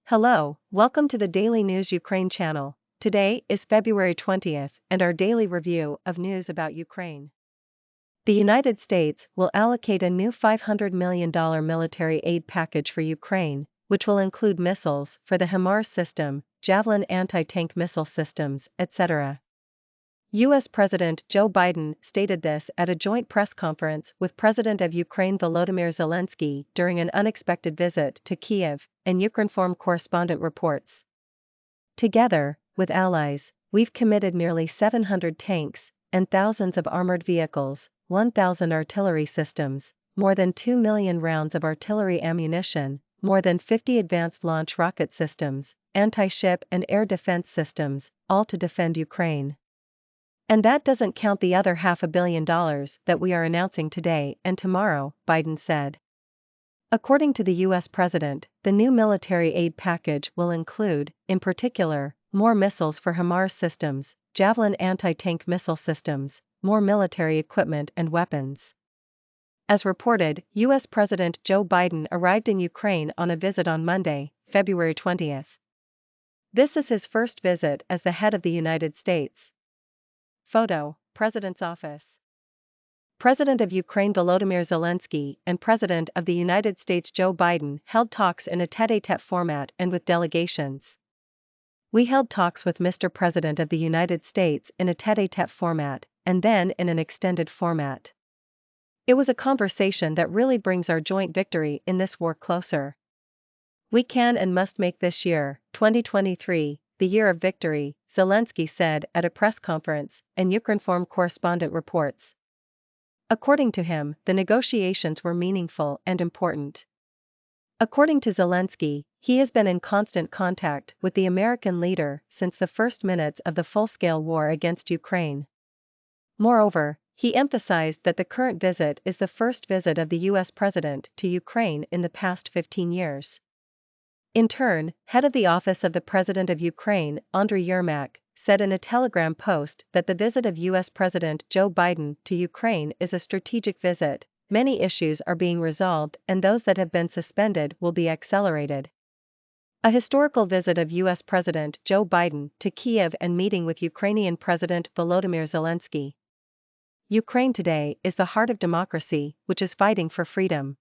Hello, welcome to the Daily News Ukraine channel. Today is February 20th and our daily review of news about Ukraine. The United States will allocate a new $500 million military aid package for Ukraine, which will include missiles for the HIMARS system, Javelin anti-tank missile systems, etc. U.S. President Joe Biden stated this at a joint press conference with President of Ukraine Volodymyr Zelensky during an unexpected visit to Kyiv, and Ukrinform correspondent reports. Together, with allies, we've committed nearly 700 tanks and thousands of armored vehicles, 1,000 artillery systems, more than 2 million rounds of artillery ammunition, more than 50 advanced launch rocket systems, anti-ship and air defense systems, all to defend Ukraine. And that doesn't count the other $500 million that we are announcing today and tomorrow, Biden said. According to the U.S. president, the new military aid package will include, in particular, more missiles for HIMARS systems, Javelin anti-tank missile systems, more military equipment and weapons. As reported, U.S. President Joe Biden arrived in Ukraine on a visit on Monday, February 20th. This is his first visit as the head of the United States. Photo, President's Office. President of Ukraine Volodymyr Zelensky and President of the United States Joe Biden held talks in a tête-à-tête format and with delegations. We held talks with Mr. President of the United States in a tête-à-tête format, and then in an extended format. It was a conversation that really brings our joint victory in this war closer. We can and must make this year, 2023, the year of victory, Zelensky said at a press conference, and Ukrinform correspondent reports. According to him, the negotiations were meaningful and important. According to Zelensky, he has been in constant contact with the American leader since the first minutes of the full-scale war against Ukraine. Moreover, he emphasized that the current visit is the first visit of the U.S. president to Ukraine in the past 15 years. In turn, head of the Office of the President of Ukraine, Andriy Yermak, said in a Telegram post that the visit of U.S. President Joe Biden to Ukraine is a strategic visit. Many issues are being resolved and those that have been suspended will be accelerated. A historical visit of U.S. President Joe Biden to Kyiv and meeting with Ukrainian President Volodymyr Zelensky. Ukraine today is the heart of democracy, which is fighting for freedom.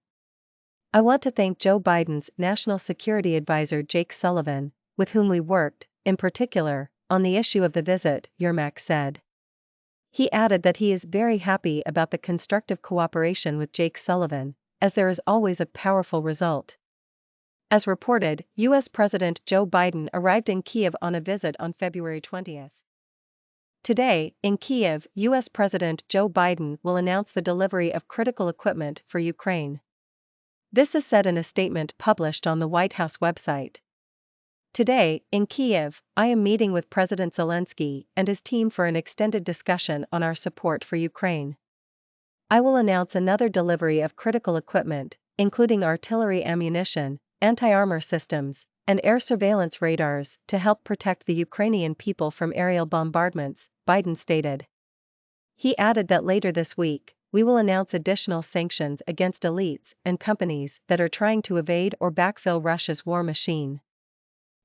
I want to thank Joe Biden's National Security Advisor Jake Sullivan, with whom we worked, in particular, on the issue of the visit, Yermak said. He added that he is very happy about the constructive cooperation with Jake Sullivan, as there is always a powerful result. As reported, U.S. President Joe Biden arrived in Kyiv on a visit on February 20th. Today, in Kyiv, U.S. President Joe Biden will announce the delivery of critical equipment for Ukraine. This is said in a statement published on the White House website. Today, in Kyiv, I am meeting with President Zelensky and his team for an extended discussion on our support for Ukraine. I will announce another delivery of critical equipment, including artillery ammunition, anti-armor systems, and air surveillance radars to help protect the Ukrainian people from aerial bombardments, Biden stated. He added that later this week, we will announce additional sanctions against elites and companies that are trying to evade or backfill Russia's war machine.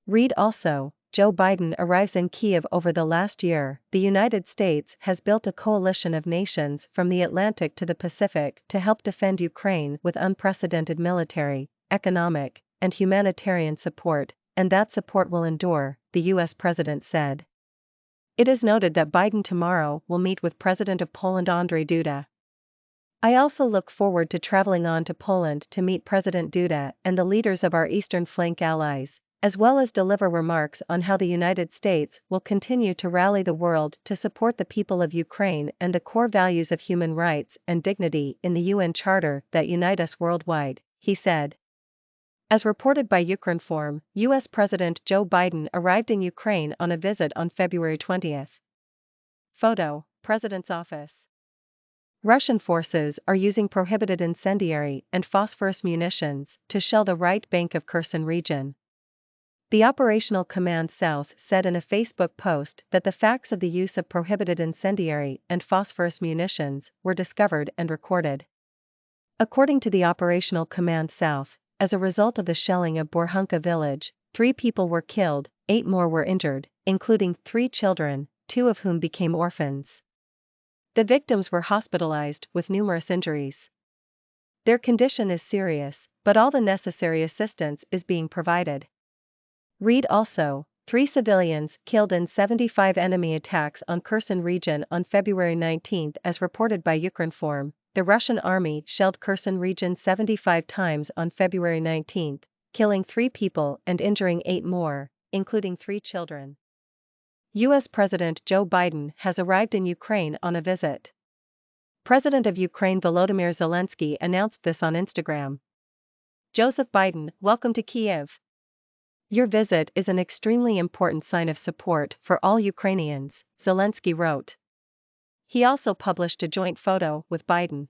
Read also, Joe Biden arrives in Kyiv. Over the last year, the United States has built a coalition of nations from the Atlantic to the Pacific to help defend Ukraine with unprecedented military, economic, and humanitarian support, and that support will endure, the U.S. president said. It is noted that Biden tomorrow will meet with President of Poland Andrzej Duda. I also look forward to traveling on to Poland to meet President Duda and the leaders of our Eastern Flank allies, as well as deliver remarks on how the United States will continue to rally the world to support the people of Ukraine and the core values of human rights and dignity in the UN Charter that unite us worldwide, he said. As reported by Ukrinform, U.S. President Joe Biden arrived in Ukraine on a visit on February 20th. Photo, President's Office. Russian forces are using prohibited incendiary and phosphorus munitions to shell the right bank of Kherson region. The Operational Command South said in a Facebook post that the facts of the use of prohibited incendiary and phosphorus munitions were discovered and recorded. According to the Operational Command South, as a result of the shelling of Borhunka village, 3 people were killed, 8 more were injured, including 3 children, 2 of whom became orphans. The victims were hospitalized with numerous injuries. Their condition is serious, but all the necessary assistance is being provided. Read also, 3 civilians killed in 75 enemy attacks on Kherson region on February 19 as reported by Ukrinform. The Russian army shelled Kherson region 75 times on February 19, killing 3 people and injuring 8 more, including 3 children. U.S. President Joe Biden has arrived in Ukraine on a visit. President of Ukraine Volodymyr Zelensky announced this on Instagram. Joseph Biden, welcome to Kyiv. Your visit is an extremely important sign of support for all Ukrainians, Zelensky wrote. He also published a joint photo with Biden.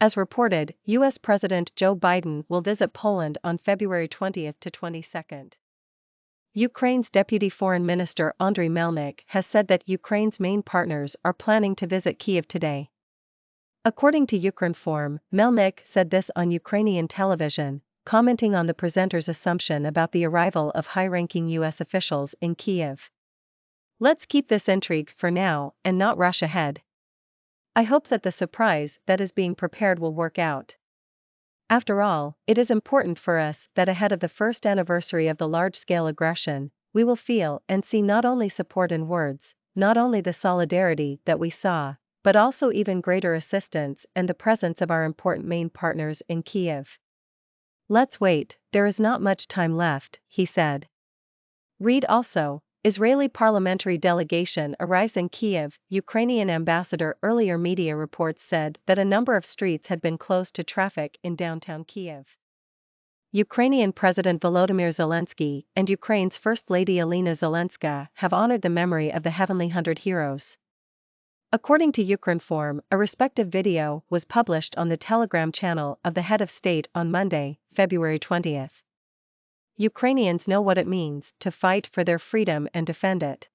As reported, U.S. President Joe Biden will visit Poland on February 20 to 22. Ukraine's Deputy Foreign Minister Andriy Melnik has said that Ukraine's main partners are planning to visit Kyiv today. According to Ukrinform, Melnik said this on Ukrainian television, commenting on the presenter's assumption about the arrival of high-ranking U.S. officials in Kyiv. Let's keep this intrigue for now and not rush ahead. I hope that the surprise that is being prepared will work out. After all, it is important for us that ahead of the first anniversary of the large-scale aggression, we will feel and see not only support in words, not only the solidarity that we saw, but also even greater assistance and the presence of our important main partners in Kyiv. Let's wait, there is not much time left, he said. Read also, Israeli parliamentary delegation arrives in Kyiv. Ukrainian ambassador. Earlier media reports said that a number of streets had been closed to traffic in downtown Kyiv. Ukrainian President Volodymyr Zelensky and Ukraine's First Lady Alina Zelenska have honored the memory of the Heavenly 100 heroes. According to Ukrinform, a respective video was published on the Telegram channel of the head of state on Monday, February 20. Ukrainians know what it means to fight for their freedom and defend it.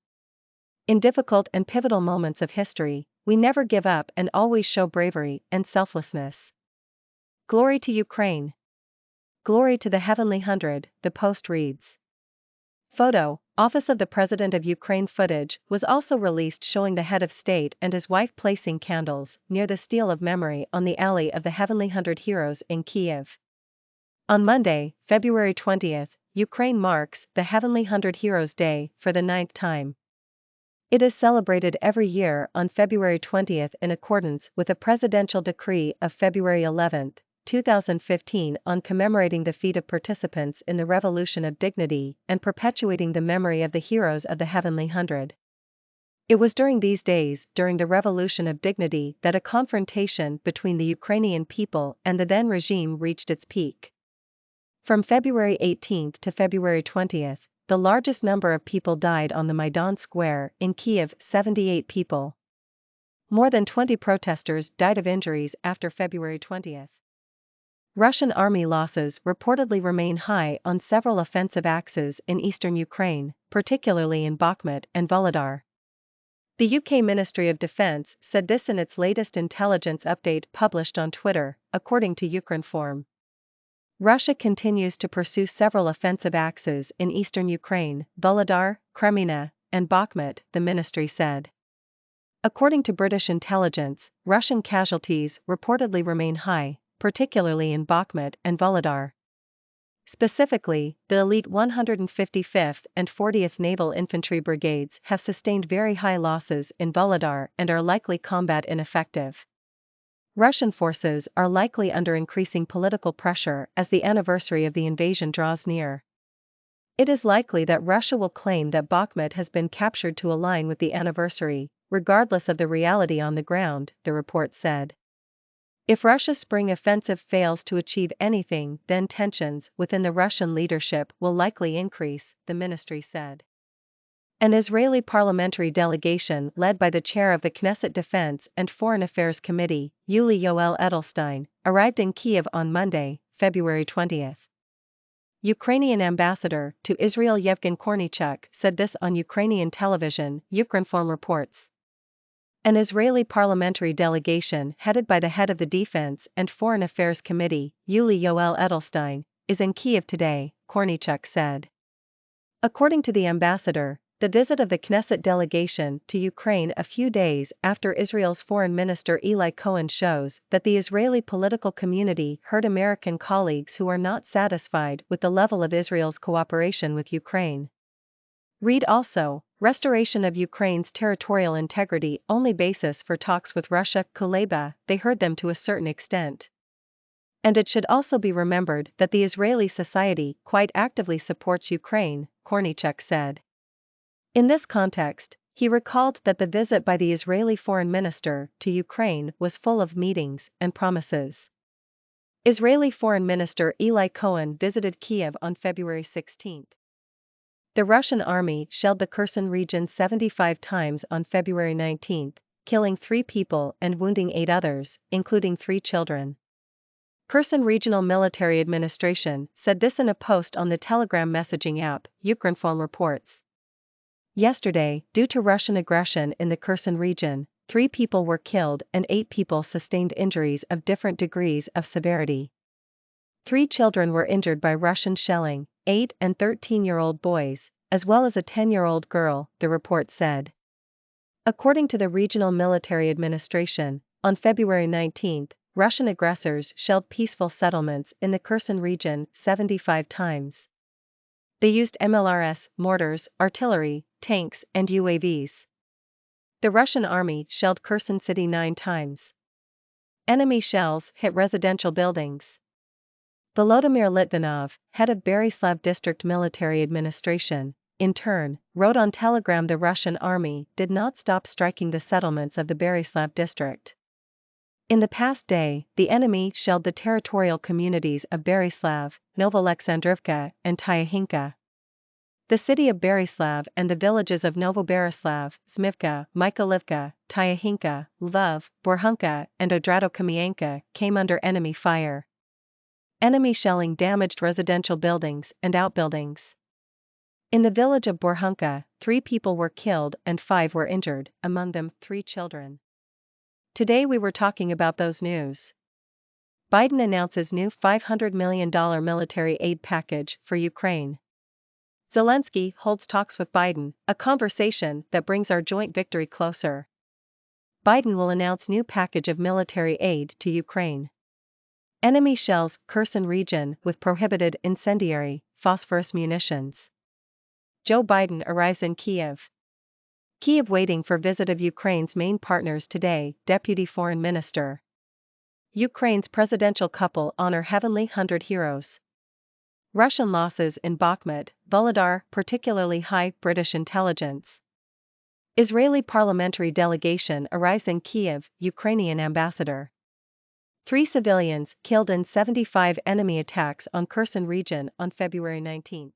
In difficult and pivotal moments of history, we never give up and always show bravery and selflessness. Glory to Ukraine! Glory to the Heavenly 100, the post reads. Photo, Office of the President of Ukraine. Footage was also released showing the head of state and his wife placing candles near the Stele of Memory on the Alley of the Heavenly 100 Heroes in Kyiv. On Monday, February 20, Ukraine marks the Heavenly 100 Heroes Day for the 9th time. It is celebrated every year on February 20 in accordance with a presidential decree of February 11, 2015 on commemorating the feat of participants in the Revolution of Dignity and perpetuating the memory of the heroes of the Heavenly 100. It was during these days, during the Revolution of Dignity, that a confrontation between the Ukrainian people and the then regime reached its peak. From February 18 to February 20, the largest number of people died on the Maidan Square in Kyiv, 78 people. More than 20 protesters died of injuries after February 20. Russian army losses reportedly remain high on several offensive axes in eastern Ukraine, particularly in Bakhmut and Vuhledar. The UK Ministry of Defence said this in its latest intelligence update published on Twitter, according to Ukrinform. Russia continues to pursue several offensive axes in eastern Ukraine, Vuhledar, Kreminna, and Bakhmut, the ministry said. According to British intelligence, Russian casualties reportedly remain high, particularly in Bakhmut and Vuhledar. Specifically, the elite 155th and 40th Naval Infantry Brigades have sustained very high losses in Vuhledar and are likely combat ineffective. Russian forces are likely under increasing political pressure as the anniversary of the invasion draws near. It is likely that Russia will claim that Bakhmut has been captured to align with the anniversary, regardless of the reality on the ground, the report said. If Russia's spring offensive fails to achieve anything, then tensions within the Russian leadership will likely increase, the ministry said. An Israeli parliamentary delegation led by the chair of the Knesset Defense and Foreign Affairs Committee, Yuli Yoel Edelstein, arrived in Kyiv on Monday, February 20. Ukrainian ambassador to Israel Yevgen Kornichuk said this on Ukrainian television, Ukrinform reports. An Israeli parliamentary delegation headed by the head of the Defense and Foreign Affairs Committee, Yuli Yoel Edelstein, is in Kyiv today, Kornichuk said. According to the ambassador, the visit of the Knesset delegation to Ukraine a few days after Israel's Foreign Minister Eli Cohen shows that the Israeli political community heard American colleagues who are not satisfied with the level of Israel's cooperation with Ukraine. Read also, restoration of Ukraine's territorial integrity only basis for talks with Russia. Kuleba, they heard them to a certain extent. And it should also be remembered that the Israeli society quite actively supports Ukraine, Kornichuk said. In this context, he recalled that the visit by the Israeli foreign minister to Ukraine was full of meetings and promises. Israeli Foreign Minister Eli Cohen visited Kyiv on February 16. The Russian army shelled the Kherson region 75 times on February 19, killing 3 people and wounding 8 others, including 3 children. Kherson Regional Military Administration said this in a post on the Telegram messaging app, Ukrinform reports. Yesterday, due to Russian aggression in the Kherson region, 3 people were killed and 8 people sustained injuries of different degrees of severity. 3 children were injured by Russian shelling, 8 and 13-year-old boys, as well as a 10-year-old girl, the report said. According to the Regional Military Administration, on February 19, Russian aggressors shelled peaceful settlements in the Kherson region 75 times. They used MLRS, mortars, artillery, tanks, and UAVs. The Russian army shelled Kherson city 9 times. Enemy shells hit residential buildings. Volodymyr Litvinov, head of Berislav District Military Administration, in turn, wrote on Telegram the Russian army did not stop striking the settlements of the Berislav district. In the past day, the enemy shelled the territorial communities of Berislav, Novoalexandrivka, and Tyahinka. The city of Berislav and the villages of Novoberislav, Zmivka, Mykolivka, Tyahinka, Lvov, Borhunka, and Odrado-Kamyanka came under enemy fire. Enemy shelling damaged residential buildings and outbuildings. In the village of Borhunka, 3 people were killed and 5 were injured, among them 3 children. Today we were talking about those news. Biden announces new $500 million military aid package for Ukraine. Zelensky holds talks with Biden, a conversation that brings our joint victory closer. Biden will announce new package of military aid to Ukraine. Enemy shells Kherson region with prohibited incendiary, phosphorus munitions. Joe Biden arrives in Kyiv. Kyiv waiting for visit of Ukraine's main partners today, Deputy Foreign Minister. Ukraine's presidential couple honor Heavenly 100 heroes. Russian losses in Bakhmut, Vuhledar, particularly high British intelligence. Israeli parliamentary delegation arrives in Kyiv, Ukrainian ambassador. 3 civilians killed in 75 enemy attacks on Kherson region on February 19.